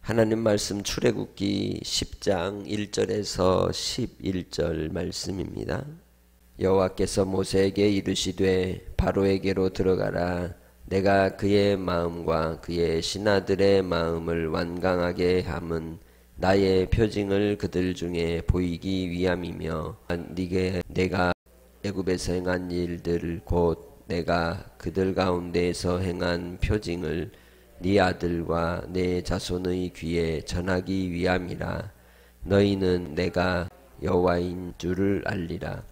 하나님 말씀 출애굽기 10장 1절에서 11절 말씀입니다. 여호와께서 모세에게 이르시되 바로에게로 들어가라. 내가 그의 마음과 그의 신하들의 마음을 완강하게 함은 나의 표징을 그들 중에 보이기 위함이며 내가 애굽에서 행한 일들 곧 내가 그들 가운데에서 행한 표징을 네 아들과 네 자손의 귀에 전하기 위함이라. 너희는 내가 여호와인 줄을 알리라.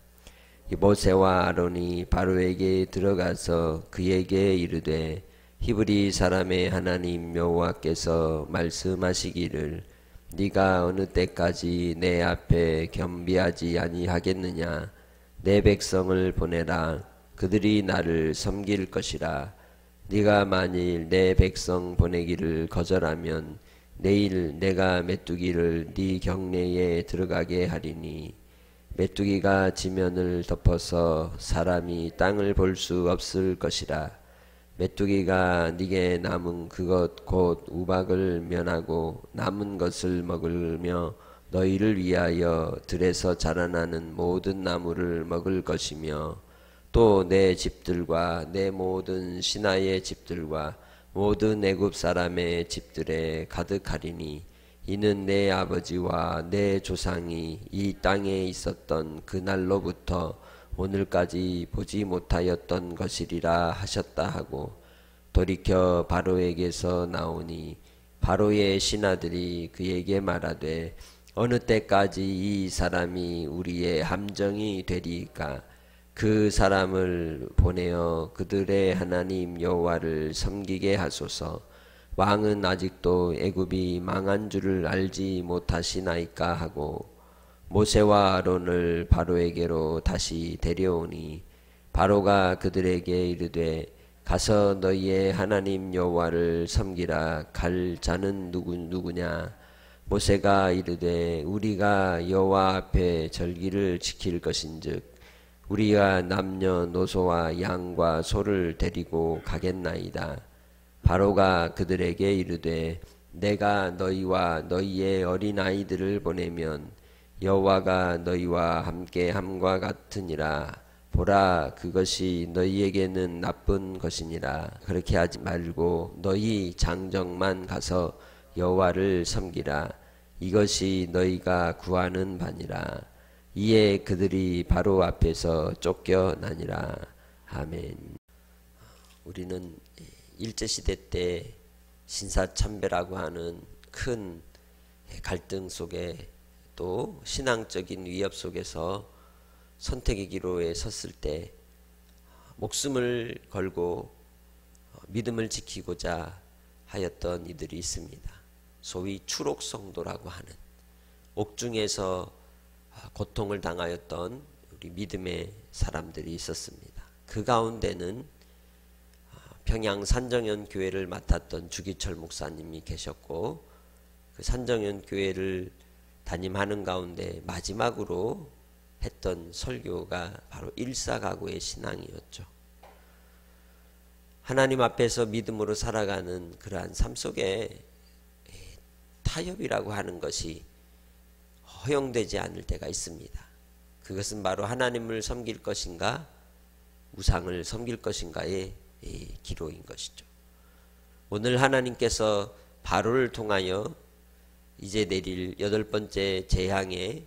모세와 아론이 바로에게 들어가서 그에게 이르되 히브리 사람의 하나님 여호와께서 말씀하시기를 네가 어느 때까지 내 앞에 겸비하지 아니하겠느냐. 내 백성을 보내라. 그들이 나를 섬길 것이라. 네가 만일 내 백성 보내기를 거절하면 내일 내가 메뚜기를 네 경내에 들어가게 하리니 메뚜기가 지면을 덮어서 사람이 땅을 볼 수 없을 것이라. 메뚜기가 네게 남은 그것 곧 우박을 면하고 남은 것을 먹으며 너희를 위하여 들에서 자라나는 모든 나무를 먹을 것이며 또 내 집들과 내 모든 신하의 집들과 모든 애굽 사람의 집들에 가득하리니 이는 내 아버지와 내 조상이 이 땅에 있었던 그날로부터 오늘까지 보지 못하였던 것이리라 하셨다 하고 돌이켜 바로에게서 나오니 바로의 신하들이 그에게 말하되 어느 때까지 이 사람이 우리의 함정이 되리까. 그 사람을 보내어 그들의 하나님 여호와를 섬기게 하소서. 왕은 아직도 애굽이 망한 줄을 알지 못하시나이까 하고 모세와 아론을 바로에게로 다시 데려오니 바로가 그들에게 이르되 가서 너희의 하나님 여호와를 섬기라. 갈 자는 누구냐. 모세가 이르되 우리가 여호와 앞에 절기를 지킬 것인즉 우리가 남녀노소와 양과 소를 데리고 가겠나이다. 바로가 그들에게 이르되 내가 너희와 너희의 어린아이들을 보내면 여호와가 너희와 함께 함과 같으니라. 보라, 그것이 너희에게는 나쁜 것이니라. 그렇게 하지 말고 너희 장정만 가서 여호와를 섬기라. 이것이 너희가 구하는 바니라. 이에 그들이 바로 앞에서 쫓겨나니라. 아멘. 우리는 일제시대 때 신사참배라고 하는 큰 갈등 속에 또 신앙적인 위협 속에서 선택의 기로에 섰을 때 목숨을 걸고 믿음을 지키고자 하였던 이들이 있습니다. 소위 추록성도라고 하는 옥중에서 고통을 당하였던 우리 믿음의 사람들이 있었습니다. 그 가운데는 평양 산정연 교회를 맡았던 주기철 목사님이 계셨고 그 산정연 교회를 담임하는 가운데 마지막으로 했던 설교가 바로 일사가구의 신앙이었죠. 하나님 앞에서 믿음으로 살아가는 그러한 삶 속에 타협이라고 하는 것이 허용되지 않을 때가 있습니다. 그것은 바로 하나님을 섬길 것인가 우상을 섬길 것인가의 기로인 것이죠. 오늘 하나님께서 바로를 통하여 이제 내릴 8번째 재앙의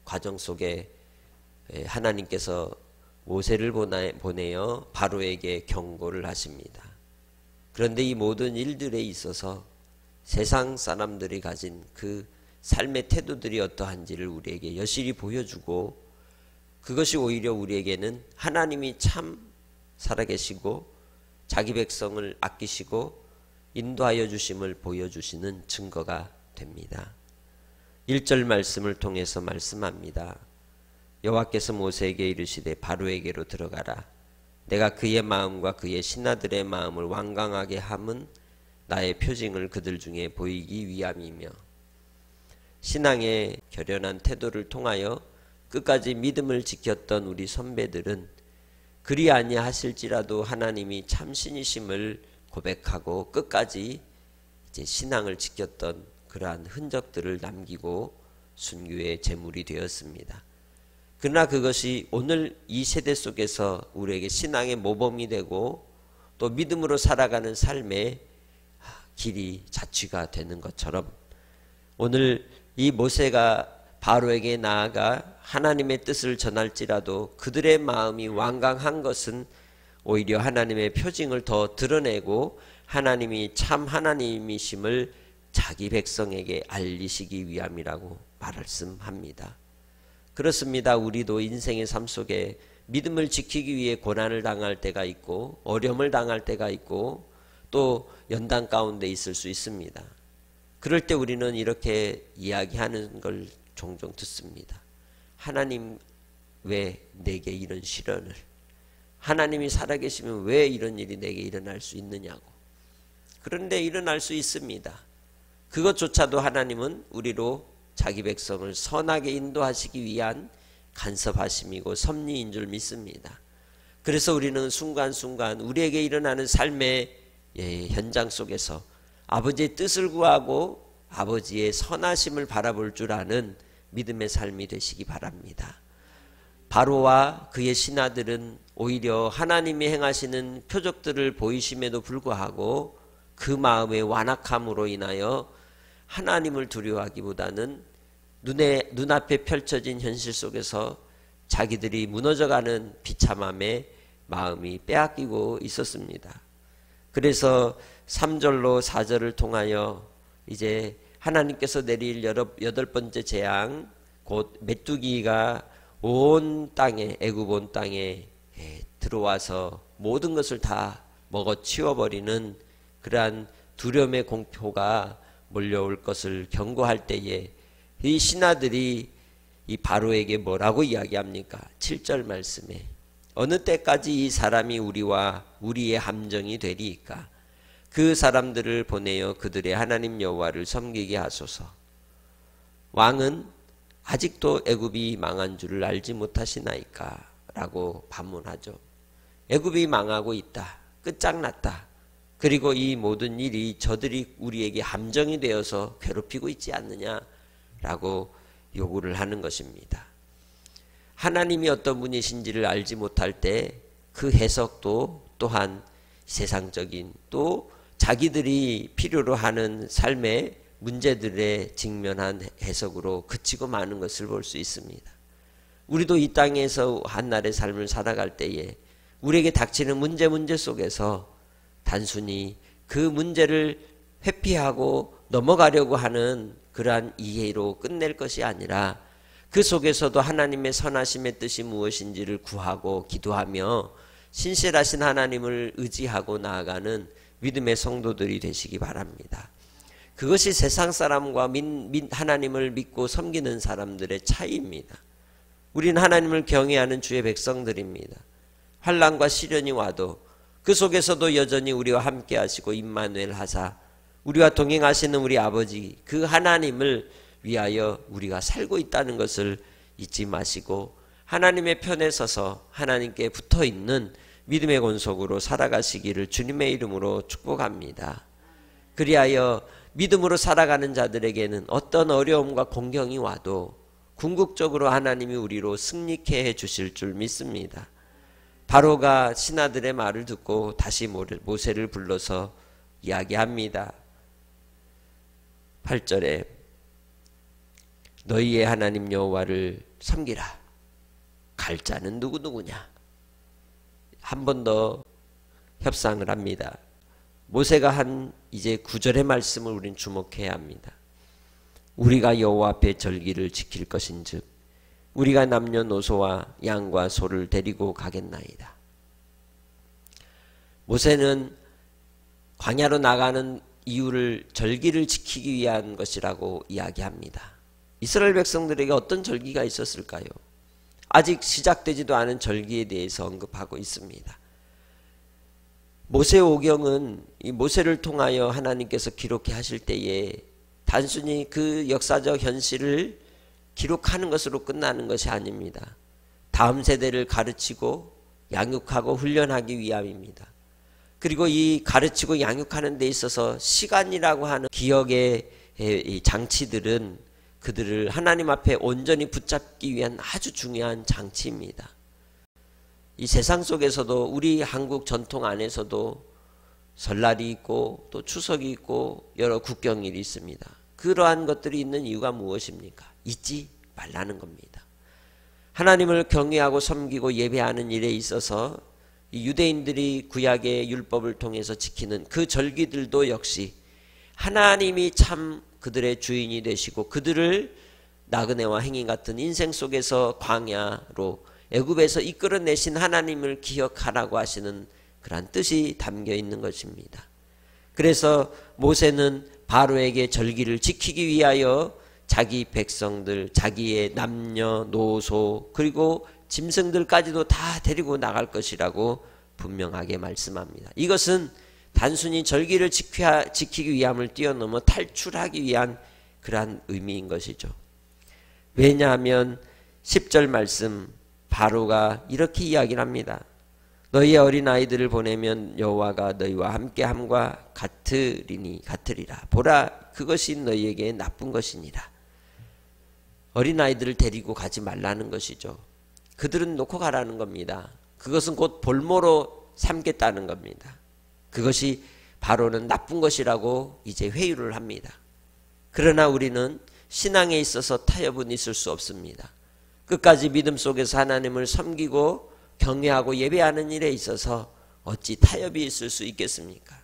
과정 속에 하나님께서 모세를 보내어 바로에게 경고를 하십니다. 그런데 이 모든 일들에 있어서 세상 사람들이 가진 그 삶의 태도들이 어떠한지를 우리에게 여실히 보여주고 그것이 오히려 우리에게는 하나님이 참 살아계시고 자기 백성을 아끼시고 인도하여 주심을 보여주시는 증거가 됩니다. 1절 말씀을 통해서 말씀합니다. 여호와께서 모세에게 이르시되 바로에게로 들어가라. 내가 그의 마음과 그의 신하들의 마음을 완강하게 함은 나의 표징을 그들 중에 보이기 위함이며 신앙의 결연한 태도를 통하여 끝까지 믿음을 지켰던 우리 선배들은 그리 아니하실지라도 하나님이 참신이심을 고백하고 끝까지 이제 신앙을 지켰던 그러한 흔적들을 남기고 순교의 제물이 되었습니다. 그러나 그것이 오늘 이 세대 속에서 우리에게 신앙의 모범이 되고 또 믿음으로 살아가는 삶의 길이 자취가 되는 것처럼 오늘 이 모세가 바로에게 나아가 하나님의 뜻을 전할지라도 그들의 마음이 완강한 것은 오히려 하나님의 표징을 더 드러내고 하나님이 참 하나님이심을 자기 백성에게 알리시기 위함이라고 말씀합니다. 그렇습니다. 우리도 인생의 삶 속에 믿음을 지키기 위해 고난을 당할 때가 있고 어려움을 당할 때가 있고 또 연단 가운데 있을 수 있습니다. 그럴 때 우리는 이렇게 이야기하는 걸 종종 듣습니다. 하나님 왜 내게 이런 시련을, 하나님이 살아계시면 왜 이런 일이 내게 일어날 수 있느냐고. 그런데 일어날 수 있습니다. 그것조차도 하나님은 우리로 자기 백성을 선하게 인도하시기 위한 간섭하심이고 섭리인 줄 믿습니다. 그래서 우리는 순간순간 우리에게 일어나는 삶의 현장 속에서 아버지의 뜻을 구하고 아버지의 선하심을 바라볼 줄 아는 믿음의 삶이 되시기 바랍니다. 바로와 그의 신하들은 오히려 하나님이 행하시는 표적들을 보이심에도 불구하고 그 마음의 완악함으로 인하여 하나님을 두려워하기보다는 눈앞에 펼쳐진 현실 속에서 자기들이 무너져가는 비참함에 마음이 빼앗기고 있었습니다. 그래서 3절로 4절을 통하여 이제 하나님께서 내릴 여덟 번째 재앙, 곧 메뚜기가 온 땅에, 애굽 온 땅에 들어와서 모든 것을 다 먹어 치워버리는 그러한 두려움의 공포가 몰려올 것을 경고할 때에 이 신하들이 이 바로에게 뭐라고 이야기합니까? 7절 말씀에 어느 때까지 이 사람이 우리와 우리의 함정이 되리이까? 그 사람들을 보내어 그들의 하나님 여호와를 섬기게 하소서. 왕은 아직도 애굽이 망한 줄을 알지 못하시나이까? 라고 반문하죠. 애굽이 망하고 있다. 끝장났다. 그리고 이 모든 일이 저들이 우리에게 함정이 되어서 괴롭히고 있지 않느냐라고 요구를 하는 것입니다. 하나님이 어떤 분이신지를 알지 못할 때 그 해석도 또한 세상적인 또 자기들이 필요로 하는 삶의 문제들에 직면한 해석으로 그치고 마는 것을 볼 수 있습니다. 우리도 이 땅에서 한날의 삶을 살아갈 때에 우리에게 닥치는 문제 속에서 단순히 그 문제를 회피하고 넘어가려고 하는 그러한 이해로 끝낼 것이 아니라 그 속에서도 하나님의 선하심의 뜻이 무엇인지를 구하고 기도하며 신실하신 하나님을 의지하고 나아가는 믿음의 성도들이 되시기 바랍니다. 그것이 세상 사람과 하나님을 믿고 섬기는 사람들의 차이입니다. 우리는 하나님을 경외하는 주의 백성들입니다. 환난과 시련이 와도 그 속에서도 여전히 우리와 함께 하시고 임마누엘 하사 우리와 동행하시는 우리 아버지 그 하나님을 위하여 우리가 살고 있다는 것을 잊지 마시고 하나님의 편에 서서 하나님께 붙어있는 믿음의 권속으로 살아가시기를 주님의 이름으로 축복합니다. 그리하여 믿음으로 살아가는 자들에게는 어떤 어려움과 공경이 와도 궁극적으로 하나님이 우리로 승리케 해주실 줄 믿습니다. 바로가 신하들의 말을 듣고 다시 모세를 불러서 이야기합니다. 8절에 너희의 하나님 여호와를 섬기라. 갈 자는 누구냐? 한 번 더 협상을 합니다. 모세가 한 이제 9절의 말씀을 우린 주목해야 합니다. 우리가 여호와 앞에 절기를 지킬 것인즉 우리가 남녀노소와 양과 소를 데리고 가겠나이다. 모세는 광야로 나가는 이유를 절기를 지키기 위한 것이라고 이야기합니다. 이스라엘 백성들에게 어떤 절기가 있었을까요? 아직 시작되지도 않은 절기에 대해서 언급하고 있습니다. 모세오경은 이 모세를 통하여 하나님께서 기록해 하실 때에 단순히 그 역사적 현실을 기록하는 것으로 끝나는 것이 아닙니다. 다음 세대를 가르치고 양육하고 훈련하기 위함입니다. 그리고 이 가르치고 양육하는 데 있어서 시간이라고 하는 기억의 이 장치들은 그들을 하나님 앞에 온전히 붙잡기 위한 아주 중요한 장치입니다. 이 세상 속에서도 우리 한국 전통 안에서도 설날이 있고 또 추석이 있고 여러 국경일이 있습니다. 그러한 것들이 있는 이유가 무엇입니까? 잊지 말라는 겁니다. 하나님을 경외하고 섬기고 예배하는 일에 있어서 이 유대인들이 구약의 율법을 통해서 지키는 그 절기들도 역시 하나님이 참 그들의 주인이 되시고 그들을 나그네와 행인 같은 인생 속에서 광야로 애굽에서 이끌어내신 하나님을 기억하라고 하시는 그러한 뜻이 담겨 있는 것입니다. 그래서 모세는 바로에게 절기를 지키기 위하여 자기 백성들, 자기의 남녀노소 그리고 짐승들까지도 다 데리고 나갈 것이라고 분명하게 말씀합니다. 이것은 단순히 절기를 지키기 위함을 뛰어넘어 탈출하기 위한 그러한 의미인 것이죠. 왜냐하면 10절 말씀 바로가 이렇게 이야기를 합니다. 너희의 어린아이들을 보내면 여호와가 너희와 함께함과 같으리라. 보라, 그것이 너희에게 나쁜 것이니라. 어린아이들을 데리고 가지 말라는 것이죠. 그들은 놓고 가라는 겁니다. 그것은 곧 볼모로 삼겠다는 겁니다. 그것이 바로는 나쁜 것이라고 이제 회유를 합니다. 그러나 우리는 신앙에 있어서 타협은 있을 수 없습니다. 끝까지 믿음 속에서 하나님을 섬기고 경외하고 예배하는 일에 있어서 어찌 타협이 있을 수 있겠습니까?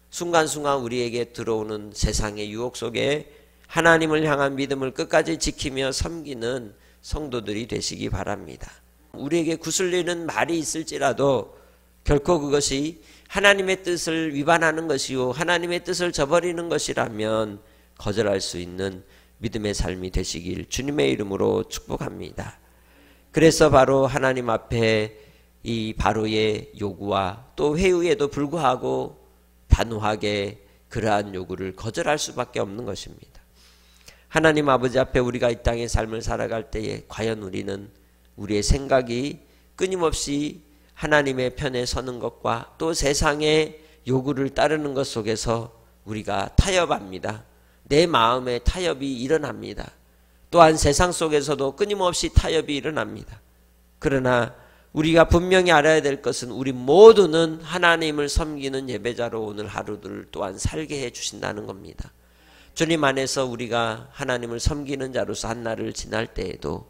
순간순간 우리에게 들어오는 세상의 유혹 속에 하나님을 향한 믿음을 끝까지 지키며 섬기는 성도들이 되시기 바랍니다. 우리에게 구슬리는 말이 있을지라도 결코 그것이 하나님의 뜻을 위반하는 것이요 하나님의 뜻을 저버리는 것이라면 거절할 수 있는 믿음의 삶이 되시길 주님의 이름으로 축복합니다. 그래서 바로 하나님 앞에 이 바로의 요구와 또 회유에도 불구하고 단호하게 그러한 요구를 거절할 수밖에 없는 것입니다. 하나님 아버지 앞에 우리가 이 땅의 삶을 살아갈 때에 과연 우리는 우리의 생각이 끊임없이 하나님의 편에 서는 것과 또 세상의 요구를 따르는 것 속에서 우리가 타협합니다. 내 마음에 타협이 일어납니다. 또한 세상 속에서도 끊임없이 타협이 일어납니다. 그러나 우리가 분명히 알아야 될 것은 우리 모두는 하나님을 섬기는 예배자로 오늘 하루를 또한 살게 해 주신다는 겁니다. 주님 안에서 우리가 하나님을 섬기는 자로서 한 날을 지날 때에도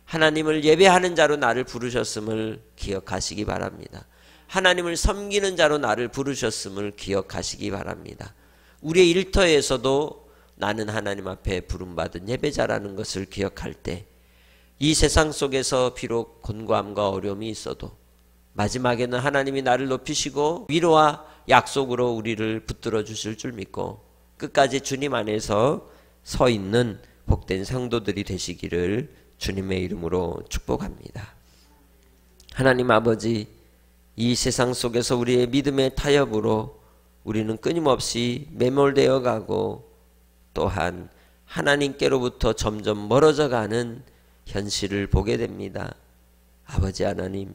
하나님을 예배하는 자로 나를 부르셨음을 기억하시기 바랍니다. 하나님을 섬기는 자로 나를 부르셨음을 기억하시기 바랍니다. 우리의 일터에서도 나는 하나님 앞에 부름받은 예배자라는 것을 기억할 때 이 세상 속에서 비록 곤고함과 어려움이 있어도 마지막에는 하나님이 나를 높이시고 위로와 약속으로 우리를 붙들어 주실 줄 믿고 끝까지 주님 안에서 서 있는 복된 성도들이 되시기를 주님의 이름으로 축복합니다. 하나님 아버지, 이 세상 속에서 우리의 믿음의 타협으로 우리는 끊임없이 매몰되어 가고 또한 하나님께로부터 점점 멀어져 가는 현실을 보게 됩니다. 아버지 하나님,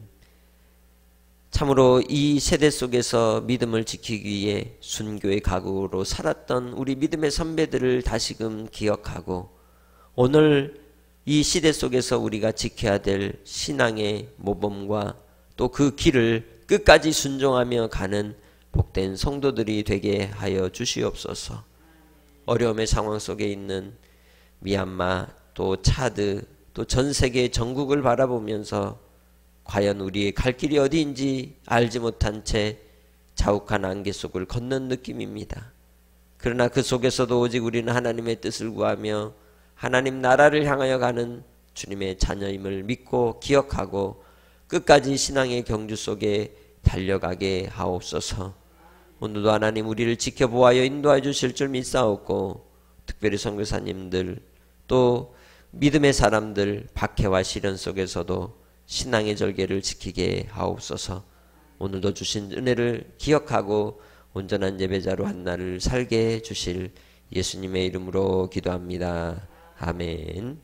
참으로 이 세대 속에서 믿음을 지키기 위해 순교의 각오로 살았던 우리 믿음의 선배들을 다시금 기억하고 오늘 이 시대 속에서 우리가 지켜야 될 신앙의 모범과 또 그 길을 끝까지 순종하며 가는 복된 성도들이 되게 하여 주시옵소서. 어려움의 상황 속에 있는 미얀마 또 차드 또 전 세계 전국을 바라보면서 과연 우리의 갈 길이 어디인지 알지 못한 채 자욱한 안개 속을 걷는 느낌입니다. 그러나 그 속에서도 오직 우리는 하나님의 뜻을 구하며 하나님 나라를 향하여 가는 주님의 자녀임을 믿고 기억하고 끝까지 신앙의 경주 속에 달려가게 하옵소서. 오늘도 하나님 우리를 지켜보아여 인도해 주실 줄 믿사옵고 특별히 선교사님들 또 믿음의 사람들 박해와 시련 속에서도 신앙의 절개를 지키게 하옵소서. 오늘도 주신 은혜를 기억하고 온전한 예배자로 한 날을 살게 해 주실 예수님의 이름으로 기도합니다. 아멘.